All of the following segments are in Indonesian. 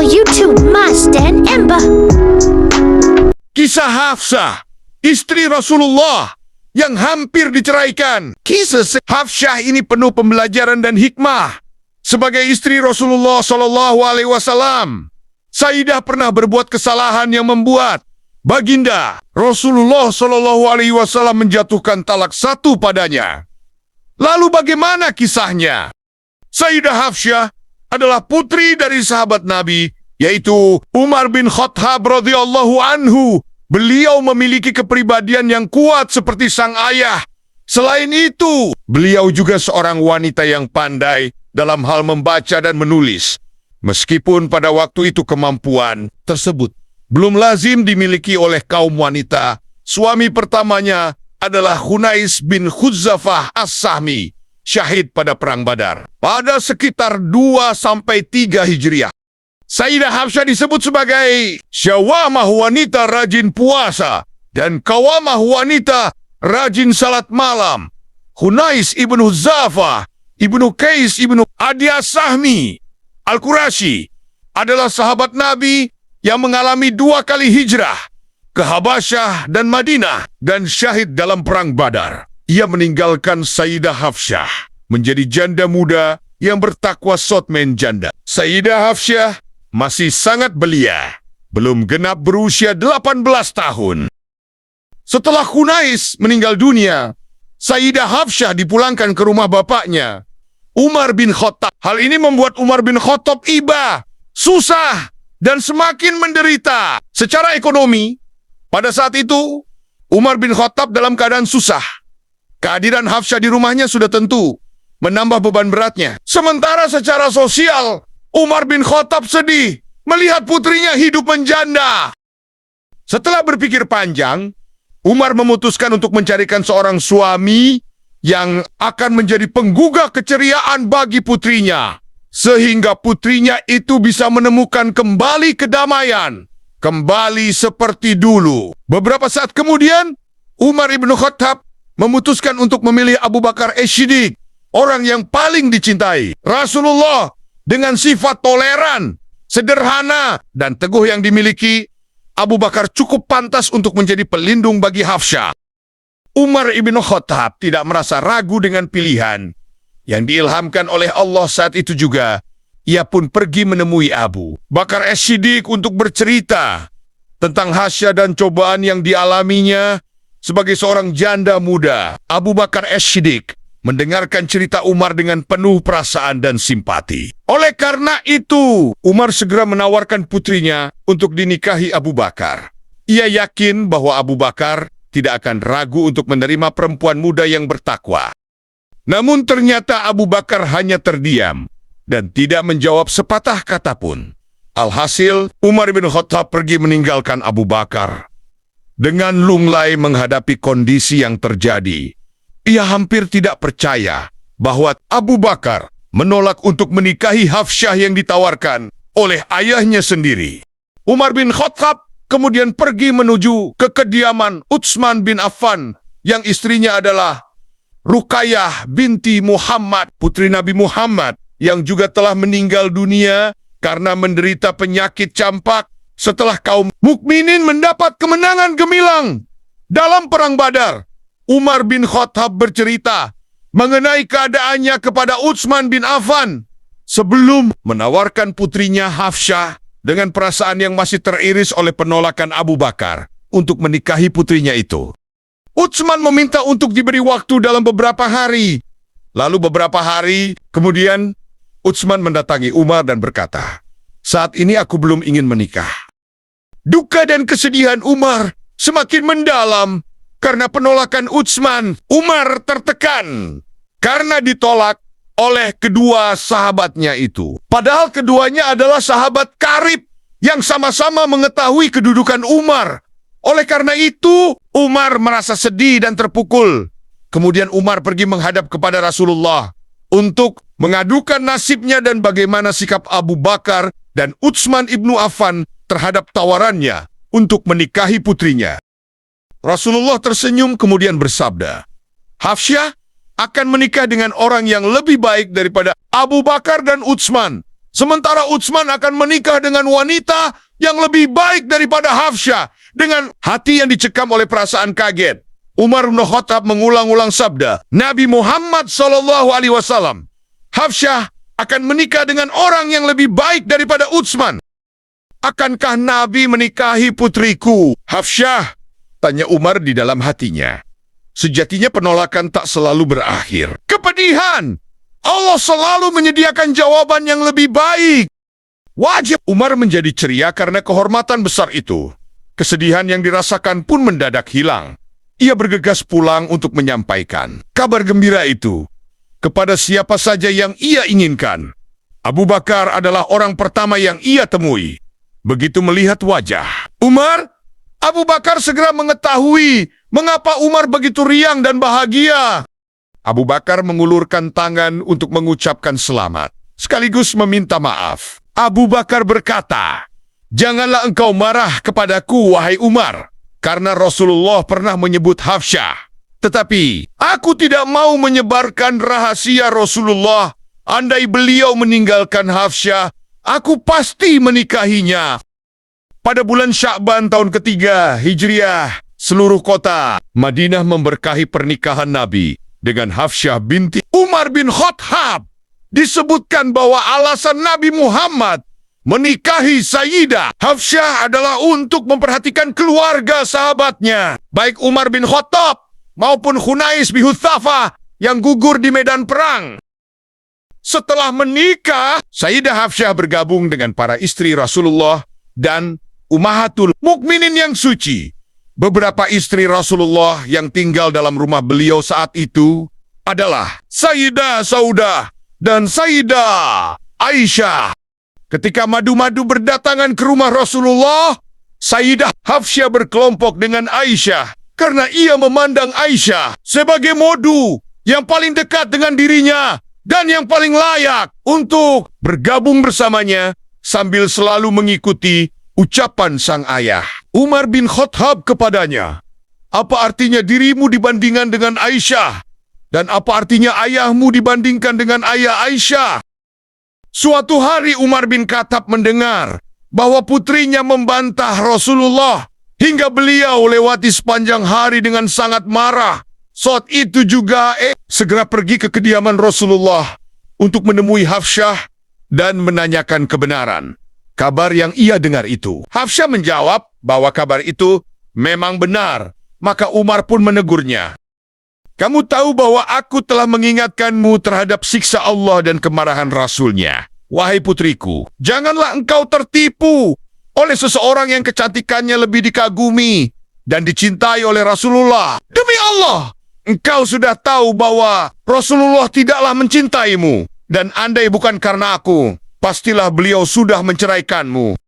channel YouTube Mas dan Ember. Kisah Hafsah, istri Rasulullah yang hampir diceraikan. Kisah Hafsah ini penuh pembelajaran dan hikmah. Sebagai istri Rasulullah SAW, Sayyidah pernah berbuat kesalahan yang membuat Baginda Rasulullah SAW menjatuhkan talak 1 padanya. Lalu bagaimana kisahnya? Sayyidah Hafsah adalah putri dari sahabat Nabi, yaitu Umar bin Khattab radhiyallahu anhu. Beliau memiliki kepribadian yang kuat seperti sang ayah. Selain itu, beliau juga seorang wanita yang pandai dalam hal membaca dan menulis. Meskipun pada waktu itu kemampuan tersebut belum lazim dimiliki oleh kaum wanita, suami pertamanya adalah Hunais bin Khuzzafah As-Sahmi, syahid pada Perang Badar pada sekitar 2-3 Hijriah. Sayyidah Hafsah disebut sebagai syawamah wanita rajin puasa dan kawamah wanita rajin salat malam. Hunais ibnu Huzzafah, ibnu Qais ibnu Adi As-Sahmi Al-Qurashi adalah sahabat Nabi yang mengalami 2 kali hijrah ke Habasyah dan Madinah dan syahid dalam Perang Badar. Ia meninggalkan Sayyidah Hafsah menjadi janda muda yang bertakwa sotmen janda. Sayyidah Hafsah masih sangat belia, belum genap berusia 18 tahun. Setelah Hunais meninggal dunia, Sayyidah Hafsah dipulangkan ke rumah bapaknya, Umar bin Khattab. Hal ini membuat Umar bin Khattab iba, susah, dan semakin menderita. Secara ekonomi, pada saat itu, Umar bin Khattab dalam keadaan susah. Kehadiran Hafsah di rumahnya sudah tentu menambah beban beratnya. Sementara secara sosial, Umar bin Khattab sedih melihat putrinya hidup menjanda. Setelah berpikir panjang, Umar memutuskan untuk mencarikan seorang suami yang akan menjadi penggugah keceriaan bagi putrinya, sehingga putrinya itu bisa menemukan kembali kedamaian, kembali seperti dulu. Beberapa saat kemudian, Umar ibn Khattab memutuskan untuk memilih Abu Bakar As-Siddiq, orang yang paling dicintai Rasulullah. Dengan sifat toleran, sederhana, dan teguh yang dimiliki, Abu Bakar cukup pantas untuk menjadi pelindung bagi Hafsah. Umar ibn Khattab tidak merasa ragu dengan pilihan yang diilhamkan oleh Allah saat itu juga. Ia pun pergi menemui Abu Bakar As-Siddiq untuk bercerita tentang Hafsah dan cobaan yang dialaminya sebagai seorang janda muda. Abu Bakar As-Siddiq mendengarkan cerita Umar dengan penuh perasaan dan simpati. Oleh karena itu, Umar segera menawarkan putrinya untuk dinikahi Abu Bakar. Ia yakin bahwa Abu Bakar tidak akan ragu untuk menerima perempuan muda yang bertakwa. Namun ternyata Abu Bakar hanya terdiam dan tidak menjawab sepatah kata pun. Alhasil, Umar bin Khattab pergi meninggalkan Abu Bakar. Dengan lunglai menghadapi kondisi yang terjadi, ia hampir tidak percaya bahwa Abu Bakar menolak untuk menikahi Hafsah yang ditawarkan oleh ayahnya sendiri. Umar bin Khattab kemudian pergi menuju ke kediaman Utsman bin Affan yang istrinya adalah Ruqayyah binti Muhammad, putri Nabi Muhammad yang juga telah meninggal dunia karena menderita penyakit campak setelah kaum mukminin mendapat kemenangan gemilang dalam Perang Badar. Umar bin Khattab bercerita mengenai keadaannya kepada Utsman bin Affan sebelum menawarkan putrinya Hafsah dengan perasaan yang masih teriris oleh penolakan Abu Bakar untuk menikahi putrinya itu. Utsman meminta untuk diberi waktu dalam beberapa hari. Lalu beberapa hari kemudian, Utsman mendatangi Umar dan berkata, "Saat ini aku belum ingin menikah." Duka dan kesedihan Umar semakin mendalam karena penolakan Utsman. Umar tertekan karena ditolak oleh kedua sahabatnya itu. Padahal keduanya adalah sahabat karib yang sama-sama mengetahui kedudukan Umar. Oleh karena itu, Umar merasa sedih dan terpukul. Kemudian Umar pergi menghadap kepada Rasulullah untuk mengadukan nasibnya dan bagaimana sikap Abu Bakar dan Utsman ibnu Affan terhadap tawarannya untuk menikahi putrinya. Rasulullah tersenyum kemudian bersabda, "Hafsah akan menikah dengan orang yang lebih baik daripada Abu Bakar dan Utsman. Sementara Utsman akan menikah dengan wanita yang lebih baik daripada Hafsyah. Dengan hati yang dicekam oleh perasaan kaget, Umar bin Khattab mengulang-ulang sabda Nabi Muhammad SAW. Hafsyah akan menikah dengan orang yang lebih baik daripada Utsman. Akankah Nabi menikahi putriku, Hafsyah? Tanya Umar di dalam hatinya. Sejatinya penolakan tak selalu berakhir kepedihan. Allah selalu menyediakan jawaban yang lebih baik. Wajah Umar menjadi ceria karena kehormatan besar itu. Kesedihan yang dirasakan pun mendadak hilang. Ia bergegas pulang untuk menyampaikan kabar gembira itu kepada siapa saja yang ia inginkan. Abu Bakar adalah orang pertama yang ia temui. Begitu melihat wajah Umar, Abu Bakar segera mengetahui mengapa Umar begitu riang dan bahagia. Abu Bakar mengulurkan tangan untuk mengucapkan selamat, sekaligus meminta maaf. Abu Bakar berkata, "Janganlah engkau marah kepadaku, wahai Umar, karena Rasulullah pernah menyebut Hafsyah. Tetapi, aku tidak mau menyebarkan rahasia Rasulullah. Andai beliau meninggalkan Hafsyah, aku pasti menikahinya." Pada bulan Sya'ban tahun ketiga Hijriah, seluruh kota Madinah memberkahi pernikahan Nabi dengan Hafsyah binti Umar bin Khattab. Disebutkan bahwa alasan Nabi Muhammad menikahi Sayyidah Hafsyah adalah untuk memperhatikan keluarga sahabatnya, baik Umar bin Khattab maupun Khunais bin Hutsafah yang gugur di medan perang. Setelah menikah, Sayyidah Hafsyah bergabung dengan para istri Rasulullah dan Ummahatul Mukminin yang suci. Beberapa istri Rasulullah yang tinggal dalam rumah beliau saat itu adalah Sayyidah Saudah dan Sayyidah Aisyah. Ketika madu-madu berdatangan ke rumah Rasulullah, Sayyidah Hafsyah berkelompok dengan Aisyah karena ia memandang Aisyah sebagai modu yang paling dekat dengan dirinya dan yang paling layak untuk bergabung bersamanya sambil selalu mengikuti ucapan sang ayah Umar bin Khattab kepadanya, "Apa artinya dirimu dibandingkan dengan Aisyah? Dan apa artinya ayahmu dibandingkan dengan ayah Aisyah?" Suatu hari Umar bin Khattab mendengar bahwa putrinya membantah Rasulullah hingga beliau lewati sepanjang hari dengan sangat marah. Saat itu juga segera pergi ke kediaman Rasulullah untuk menemui Hafsyah dan menanyakan kebenaran kabar yang ia dengar itu. Hafsyah menjawab bahwa kabar itu memang benar. Maka Umar pun menegurnya. "Kamu tahu bahwa aku telah mengingatkanmu terhadap siksa Allah dan kemarahan Rasul-Nya. Wahai putriku, janganlah engkau tertipu oleh seseorang yang kecantikannya lebih dikagumi dan dicintai oleh Rasulullah. Demi Allah, engkau sudah tahu bahwa Rasulullah tidaklah mencintaimu. Dan andai bukan karena aku, pastilah beliau sudah menceraikanmu."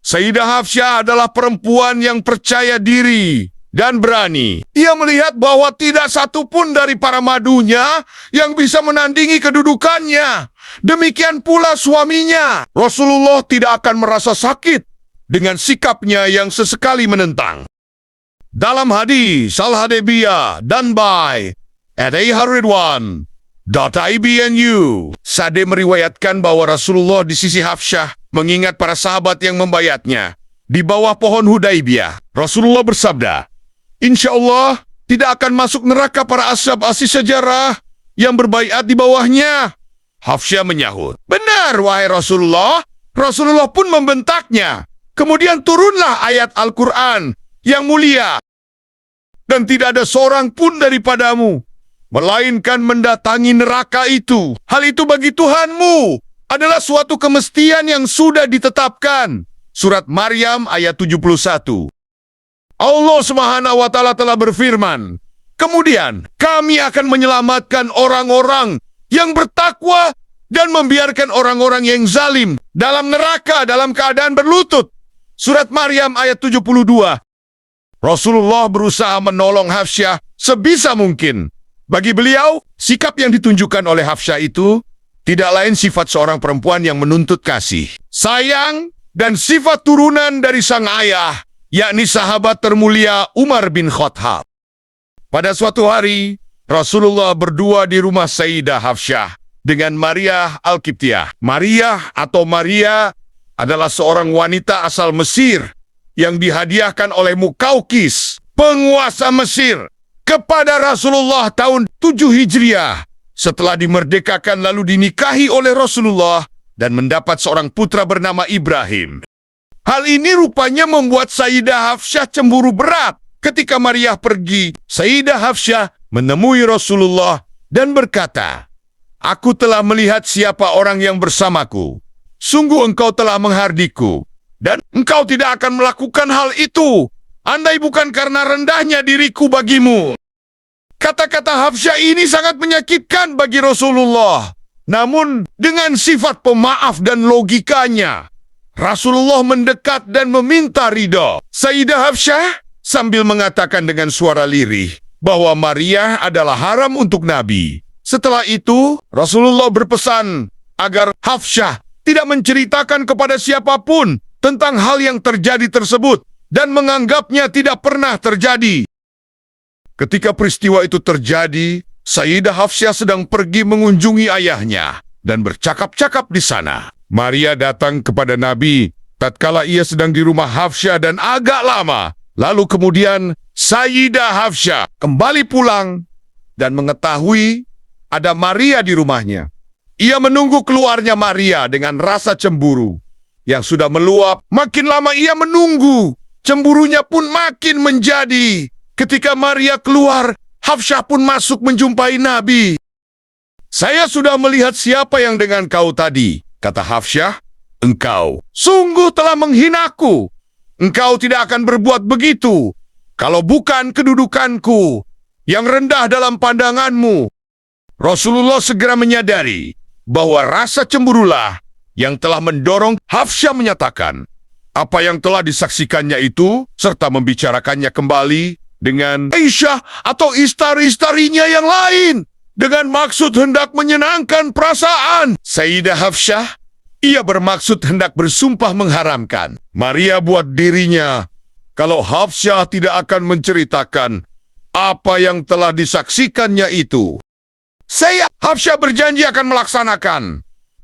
Sayyidah Hafsyah adalah perempuan yang percaya diri dan berani. Ia melihat bahwa tidak satu pun dari para madunya yang bisa menandingi kedudukannya. Demikian pula suaminya. Rasulullah tidak akan merasa sakit dengan sikapnya yang sesekali menentang. Dalam hadis Al-Hudaybiyah dan by @iharidwan.ibnu, Sade meriwayatkan bahwa Rasulullah di sisi Hafsyah mengingat para sahabat yang membayatnya di bawah pohon Hudaybiyah. Rasulullah bersabda, "Insya Allah tidak akan masuk neraka para ashab asy syajarah yang berbaiat di bawahnya." Hafsyah menyahut, "Benar, wahai Rasulullah." Rasulullah pun membentaknya. Kemudian turunlah ayat Al-Quran yang mulia. "Dan tidak ada seorang pun daripadamu melainkan mendatangi neraka itu. Hal itu bagi Tuhanmu adalah suatu kemestian yang sudah ditetapkan." Surat Maryam ayat 71. Allah Subhanahu wa Ta'ala telah berfirman, "Kemudian kami akan menyelamatkan orang-orang yang bertakwa dan membiarkan orang-orang yang zalim dalam neraka dalam keadaan berlutut." Surat Maryam ayat 72. Rasulullah berusaha menolong Hafsyah sebisa mungkin. Bagi beliau, sikap yang ditunjukkan oleh Hafsyah itu tidak lain sifat seorang perempuan yang menuntut kasih, sayang, dan sifat turunan dari sang ayah, yakni sahabat termulia Umar bin Khattab. Pada suatu hari, Rasulullah berdua di rumah Sayyidah Hafsyah dengan Maria Al-Qibtiyah. Maria atau Maria adalah seorang wanita asal Mesir yang dihadiahkan oleh Mukaukis, penguasa Mesir, kepada Rasulullah tahun 7 Hijriah. Setelah dimerdekakan lalu dinikahi oleh Rasulullah dan mendapat seorang putra bernama Ibrahim. Hal ini rupanya membuat Sayyidah Hafsyah cemburu berat. Ketika Maria pergi, Sayyidah Hafsyah menemui Rasulullah dan berkata, "Aku telah melihat siapa orang yang bersamaku. Sungguh engkau telah menghardiku, dan engkau tidak akan melakukan hal itu, andai bukan karena rendahnya diriku bagimu." Kata-kata Hafsyah ini sangat menyakitkan bagi Rasulullah. Namun, dengan sifat pemaaf dan logikanya, Rasulullah mendekat dan meminta ridha. Sayyidah Hafsyah sambil mengatakan dengan suara lirih bahwa Maria adalah haram untuk Nabi. Setelah itu, Rasulullah berpesan agar Hafsyah tidak menceritakan kepada siapapun tentang hal yang terjadi tersebut dan menganggapnya tidak pernah terjadi. Ketika peristiwa itu terjadi, Sayyidah Hafsyah sedang pergi mengunjungi ayahnya dan bercakap-cakap di sana. Maria datang kepada Nabi tatkala ia sedang di rumah Hafsyah dan agak lama. Lalu kemudian Sayyidah Hafsyah kembali pulang dan mengetahui ada Maria di rumahnya. Ia menunggu keluarnya Maria dengan rasa cemburu yang sudah meluap. Makin lama ia menunggu, cemburunya pun makin menjadi. Ketika Maria keluar, Hafsyah pun masuk menjumpai Nabi. "Saya sudah melihat siapa yang dengan kau tadi," kata Hafsyah. "Engkau sungguh telah menghinaku. Engkau tidak akan berbuat begitu kalau bukan kedudukanku yang rendah dalam pandanganmu." Rasulullah segera menyadari bahwa rasa cemburulah yang telah mendorong Hafsyah menyatakan apa yang telah disaksikannya itu serta membicarakannya kembali dengan Aisyah atau istari-istarinya yang lain dengan maksud hendak menyenangkan perasaan Sayyidah Hafsyah. Ia bermaksud hendak bersumpah mengharamkan Maria buat dirinya kalau Hafsyah tidak akan menceritakan apa yang telah disaksikannya itu. Hafsyah berjanji akan melaksanakan,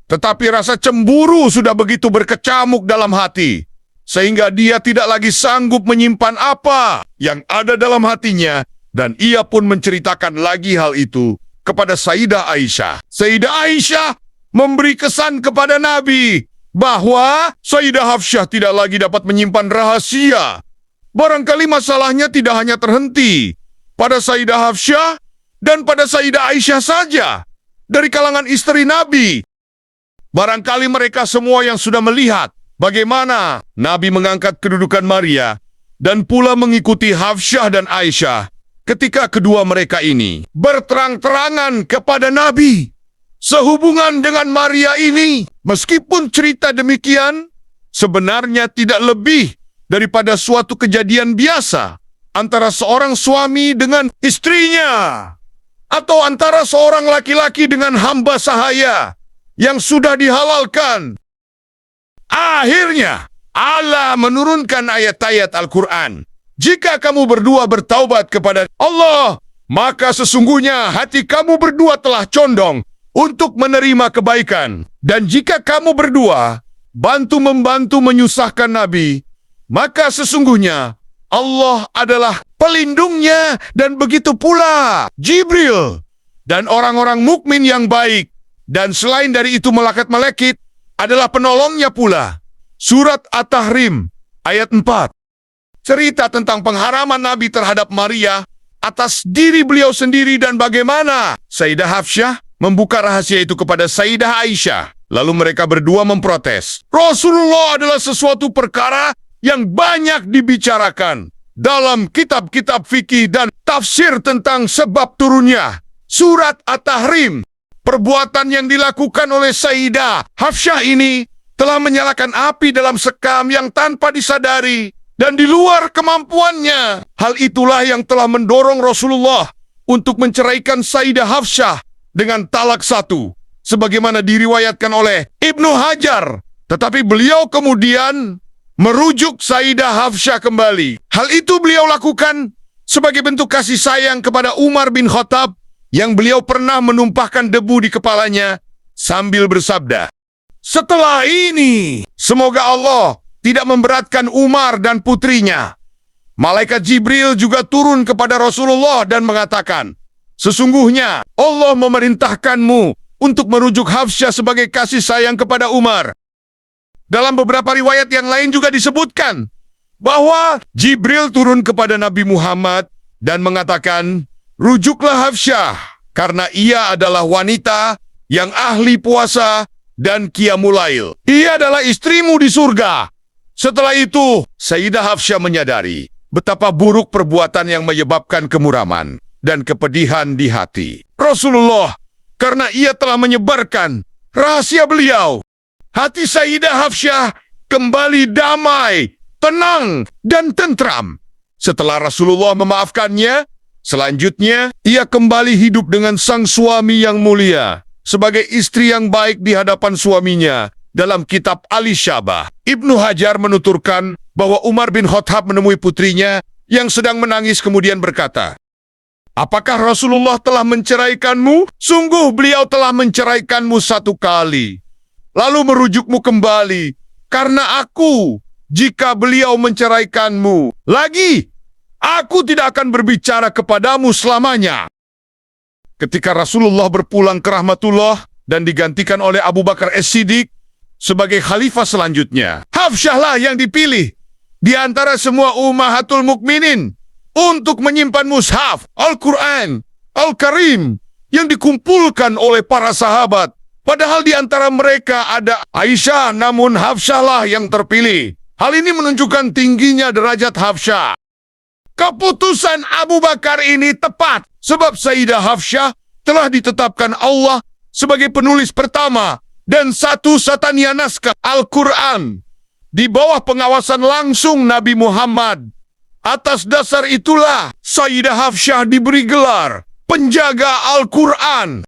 tetapi rasa cemburu sudah begitu berkecamuk dalam hati sehingga dia tidak lagi sanggup menyimpan apa yang ada dalam hatinya, dan ia pun menceritakan lagi hal itu kepada Sayyidah Aisyah. Sayyidah Aisyah memberi kesan kepada Nabi bahwa Sayyidah Hafsyah tidak lagi dapat menyimpan rahasia. Barangkali masalahnya tidak hanya terhenti pada Sayyidah Hafsyah dan pada Sayyidah Aisyah saja dari kalangan istri Nabi. Barangkali mereka semua yang sudah melihat bagaimana Nabi mengangkat kedudukan Maria dan pula mengikuti Hafsyah dan Aisyah ketika kedua mereka ini berterang-terangan kepada Nabi sehubungan dengan Maria ini. Meskipun cerita demikian sebenarnya tidak lebih daripada suatu kejadian biasa antara seorang suami dengan istrinya atau antara seorang laki-laki dengan hamba sahaya yang sudah dihalalkan. Akhirnya, Allah menurunkan ayat-ayat Al-Quran. "Jika kamu berdua bertaubat kepada Allah, maka sesungguhnya hati kamu berdua telah condong untuk menerima kebaikan. Dan jika kamu berdua bantu-membantu menyusahkan Nabi, maka sesungguhnya Allah adalah pelindungnya, dan begitu pula Jibril dan orang-orang mukmin yang baik. Dan selain dari itu malaikat-malaikat adalah penolongnya pula." Surat At-Tahrim ayat 4. Cerita tentang pengharaman Nabi terhadap Maria atas diri beliau sendiri dan bagaimana Sayyidah Hafsyah membuka rahasia itu kepada Sayyidah Aisyah. Lalu mereka berdua memprotes. Rasulullah adalah sesuatu perkara yang banyak dibicarakan dalam kitab-kitab fikih dan tafsir tentang sebab turunnya Surat At-Tahrim. Perbuatan yang dilakukan oleh Sayyidah Hafsyah ini telah menyalakan api dalam sekam yang tanpa disadari dan di luar kemampuannya. Hal itulah yang telah mendorong Rasulullah untuk menceraikan Sayyidah Hafsyah dengan talak 1, sebagaimana diriwayatkan oleh Ibnu Hajar. Tetapi beliau kemudian merujuk Sayyidah Hafsyah kembali. Hal itu beliau lakukan sebagai bentuk kasih sayang kepada Umar bin Khattab yang beliau pernah menumpahkan debu di kepalanya sambil bersabda, "Setelah ini, semoga Allah tidak memberatkan Umar dan putrinya." Malaikat Jibril juga turun kepada Rasulullah dan mengatakan, "Sesungguhnya Allah memerintahkanmu untuk merujuk Hafsyah sebagai kasih sayang kepada Umar." Dalam beberapa riwayat yang lain juga disebutkan bahwa Jibril turun kepada Nabi Muhammad dan mengatakan, "Rujuklah Hafsyah, karena ia adalah wanita yang ahli puasa dan qiyamul lail. Ia adalah istrimu di surga." Setelah itu, Sayyidah Hafsyah menyadari betapa buruk perbuatan yang menyebabkan kemuraman dan kepedihan di hati Rasulullah karena ia telah menyebarkan rahasia beliau. Hati Sayyidah Hafsyah kembali damai, tenang, dan tentram. Setelah Rasulullah memaafkannya, selanjutnya ia kembali hidup dengan sang suami yang mulia sebagai istri yang baik di hadapan suaminya. Dalam kitab Al-Isyabah, Ibnu Hajar menuturkan bahwa Umar bin Khattab menemui putrinya yang sedang menangis kemudian berkata, "Apakah Rasulullah telah menceraikanmu? Sungguh beliau telah menceraikanmu 1 kali, lalu merujukmu kembali, karena aku, jika beliau menceraikanmu lagi, aku tidak akan berbicara kepadamu selamanya." Ketika Rasulullah berpulang ke rahmatullah dan digantikan oleh Abu Bakar As-Siddiq sebagai khalifah selanjutnya, Hafsyah lah yang dipilih di antara semua ummahatul mukminin untuk menyimpan mushaf Al-Quran Al-Karim yang dikumpulkan oleh para sahabat. Padahal di antara mereka ada Aisyah, namun Hafsyah lah yang terpilih. Hal ini menunjukkan tingginya derajat Hafsyah. Keputusan Abu Bakar ini tepat sebab Sayyidah Hafsyah telah ditetapkan Allah sebagai penulis pertama dan satu-satunya naskah Al-Quran di bawah pengawasan langsung Nabi Muhammad. Atas dasar itulah Sayyidah Hafsyah diberi gelar penjaga Al-Quran.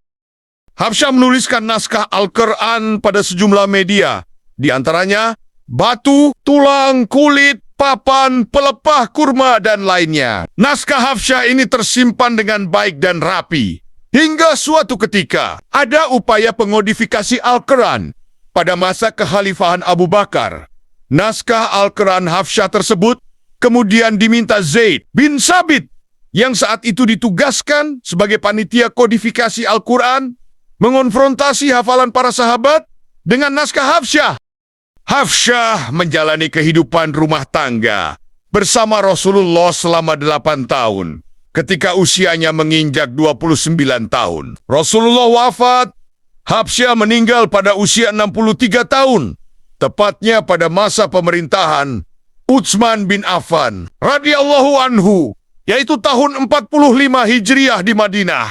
Hafsyah menuliskan naskah Al-Quran pada sejumlah media, di antaranya batu, tulang, kulit, papan, pelepah kurma, dan lainnya. Naskah Hafsyah ini tersimpan dengan baik dan rapi. Hingga suatu ketika, ada upaya pengodifikasi Al-Quran pada masa kekhalifahan Abu Bakar. Naskah Al-Quran Hafsyah tersebut kemudian diminta Zaid bin Sabit, yang saat itu ditugaskan sebagai panitia kodifikasi Al-Quran, mengonfrontasi hafalan para sahabat dengan naskah Hafsyah. Hafsyah menjalani kehidupan rumah tangga bersama Rasulullah selama 8 tahun. Ketika usianya menginjak 29 tahun, Rasulullah wafat. Hafsyah meninggal pada usia 63 tahun, tepatnya pada masa pemerintahan Utsman bin Affan radhiyallahu anhu, yaitu tahun 45 Hijriah di Madinah,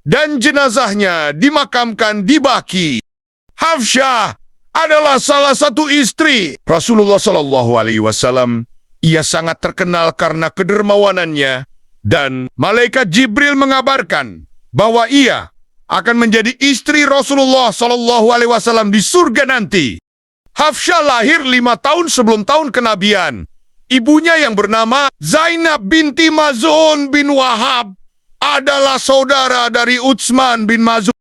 dan jenazahnya dimakamkan di Baqi. Hafsyah adalah salah satu istri Rasulullah SAW. Ia sangat terkenal karena kedermawanannya, dan malaikat Jibril mengabarkan bahwa ia akan menjadi istri Rasulullah SAW di surga nanti. Hafsyah lahir 5 tahun sebelum tahun kenabian. Ibunya yang bernama Zainab binti Maz'un bin Wahab adalah saudara dari Utsman bin Maz'un.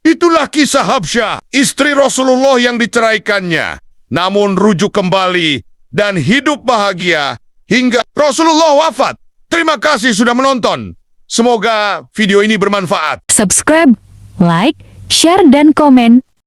Itulah kisah Hafsyah, istri Rasulullah yang diceraikannya, namun rujuk kembali dan hidup bahagia hingga Rasulullah wafat. Terima kasih sudah menonton. Semoga video ini bermanfaat. Subscribe, like, share, dan komen